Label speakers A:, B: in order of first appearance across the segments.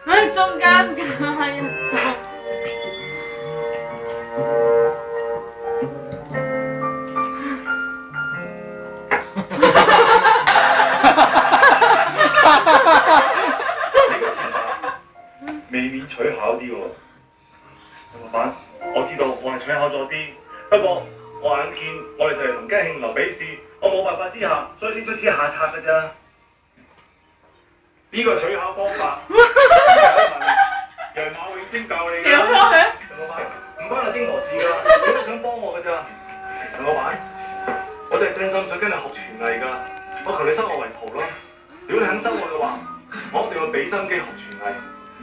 A: 喺中間加一刀。
B: 未免取巧啲喎，老闆，我知道我係取巧咗啲，不過我眼見我哋就係同嘉慶樓比試，我冇辦法之下，所以先出此下策㗎咋。呢個取巧方法，楊馬永貞教你㗎。楊老闆，唔關阿晶婆事㗎，你都想幫我㗎咋？楊老闆，我真係真心想跟你學廚藝㗎，我求你收我為徒咯。如果你肯收我嘅話，我一定會俾心機學廚藝。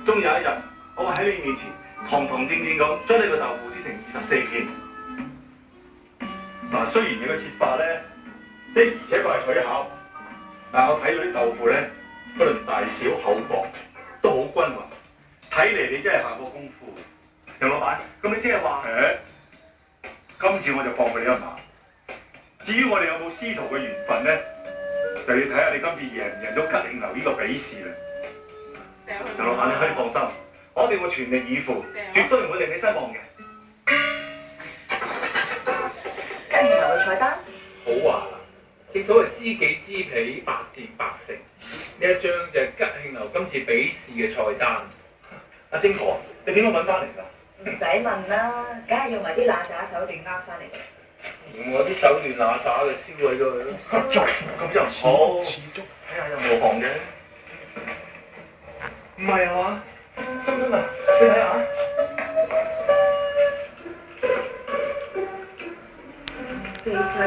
B: 終有一日，我會喺你面前堂堂正正咁將你個豆腐切成24片。嗱，雖然你個切法咧的而且確係取巧，但我睇到啲豆腐咧，不論大小厚薄都好均勻。睇嚟你真係下過功夫。楊老闆，咁你即係話今次我就放過你一馬。至於我哋有冇師徒嘅緣分咧，就要睇下你今次贏唔贏到吉慶樓呢個比試啦。楊老闆，你可以放心，我哋會全力以赴，絕對唔會令你失望嘅。
C: 吉慶樓嘅菜單
D: 好話啦，正所謂知己知彼，百戰百勝。呢一張就係吉慶樓今次比試嘅菜單。
B: 阿晶婆，你點樣揾翻嚟㗎？
C: 唔使問啦，梗係用埋啲揦鮓手段呃翻嚟嘅。
D: 我啲手段揦鮓嘅燒喺度。
B: 合作咁又唔好，始終睇下有冇行嘅。唔係啊嘛，真真啊，你睇下。
C: 翡翠